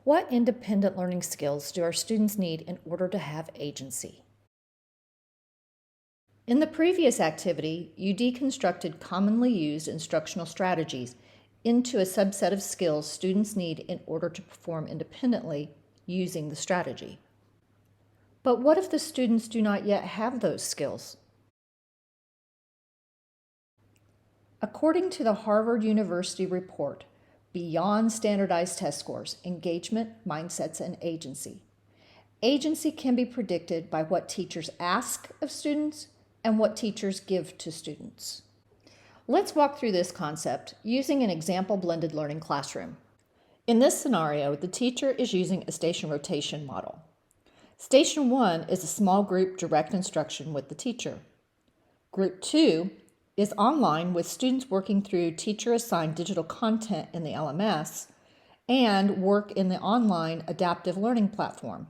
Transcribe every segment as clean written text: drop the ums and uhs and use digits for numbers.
What independent learning skills do our students need in order to have agency? In the previous activity, you deconstructed commonly used instructional strategies into a subset of skills students need in order to perform independently using the strategy. But what if the students do not yet have those skills? According to the Harvard University report, Beyond Standardized Test Scores, Engagement, Mindsets, and Agency, agency can be predicted by what teachers ask of students and what teachers give to students. Let's walk through this concept using an example blended learning classroom. In this scenario, the teacher is using a station rotation model. Station 1 is a small group direct instruction with the teacher. Group 2 is online with students working through teacher-assigned digital content in the LMS and work in the online adaptive learning platform.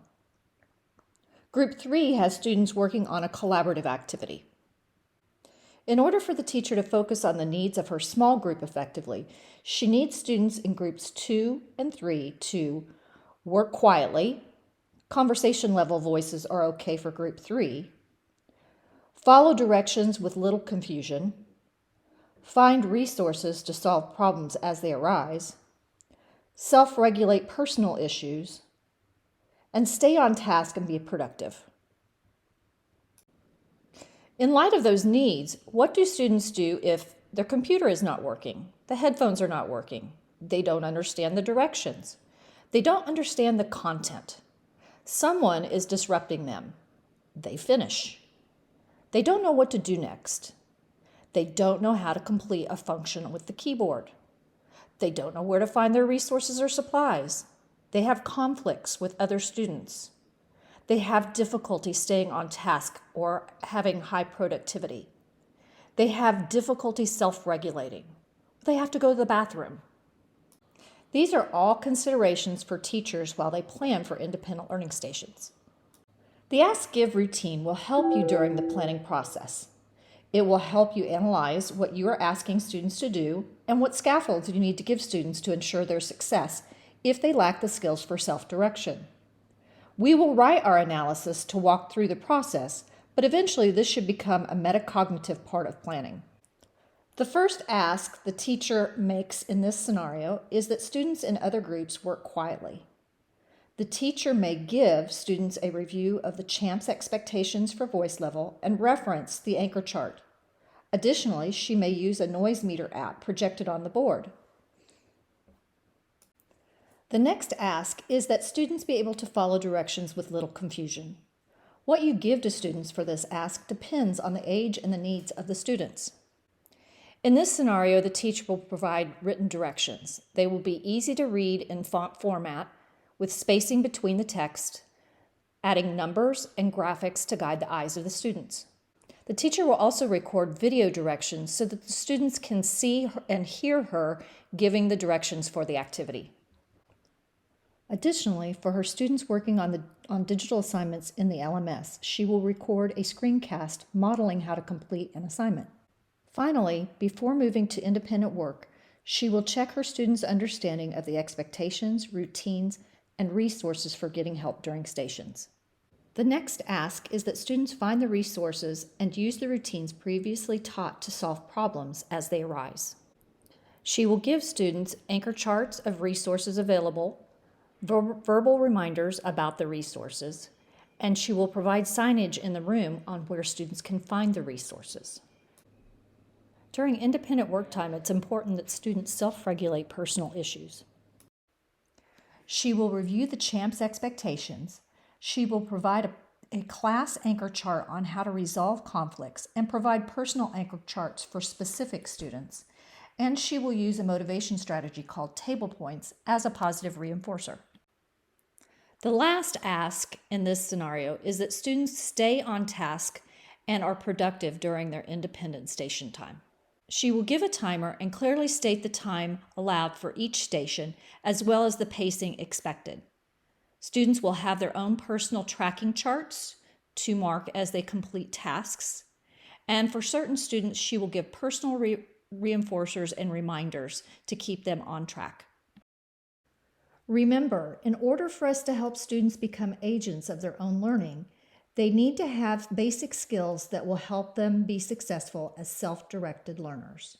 Group 3 has students working on a collaborative activity. In order for the teacher to focus on the needs of her small group effectively, she needs students in groups 2 and 3 to work quietly. Conversation level voices are okay for group 3. Follow directions with little confusion. Find resources to solve problems as they arise. Self-regulate personal issues. And stay on task and be productive. In light of those needs, what do students do if their computer is not working, the headphones are not working, they don't understand the directions, they don't understand the content, someone is disrupting them, they finish, they don't know what to do next, they don't know how to complete a function with the keyboard, they don't know where to find their resources or supplies, they have conflicts with other students, they have difficulty staying on task or having high productivity. They have difficulty self-regulating. They have to go to the bathroom. These are all considerations for teachers while they plan for independent learning stations. The Ask-Give routine will help you during the planning process. It will help you analyze what you are asking students to do and what scaffolds you need to give students to ensure their success if they lack the skills for self-direction. We will write our analysis to walk through the process, but eventually this should become a metacognitive part of planning. The first ask the teacher makes in this scenario is that students in other groups work quietly. The teacher may give students a review of the CHAMPS expectations for voice level and reference the anchor chart. Additionally, she may use a noise meter app projected on the board. The next ask is that students be able to follow directions with little confusion. What you give to students for this ask depends on the age and the needs of the students. In this scenario, the teacher will provide written directions. They will be easy to read in font format with spacing between the text, adding numbers and graphics to guide the eyes of the students. The teacher will also record video directions so that the students can see and hear her giving the directions for the activity. Additionally, for her students working on digital assignments in the LMS, she will record a screencast modeling how to complete an assignment. Finally, before moving to independent work, she will check her students' understanding of the expectations, routines, and resources for getting help during stations. The next ask is that students find the resources and use the routines previously taught to solve problems as they arise. She will give students anchor charts of resources available, verbal reminders about the resources, and she will provide signage in the room on where students can find the resources. During independent work time, it's important that students self-regulate personal issues. She will review the CHAMPS expectations. She will provide a class anchor chart on how to resolve conflicts and provide personal anchor charts for specific students. And she will use a motivation strategy called table points as a positive reinforcer. The last ask in this scenario is that students stay on task and are productive during their independent station time. She will give a timer and clearly state the time allowed for each station as well as the pacing expected. Students will have their own personal tracking charts to mark as they complete tasks. And for certain students, she will give personal reinforcers and reminders to keep them on track. Remember, in order for us to help students become agents of their own learning, they need to have basic skills that will help them be successful as self-directed learners.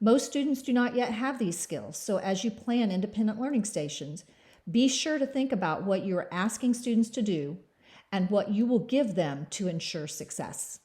Most students do not yet have these skills, so as you plan independent learning stations, be sure to think about what you are asking students to do and what you will give them to ensure success.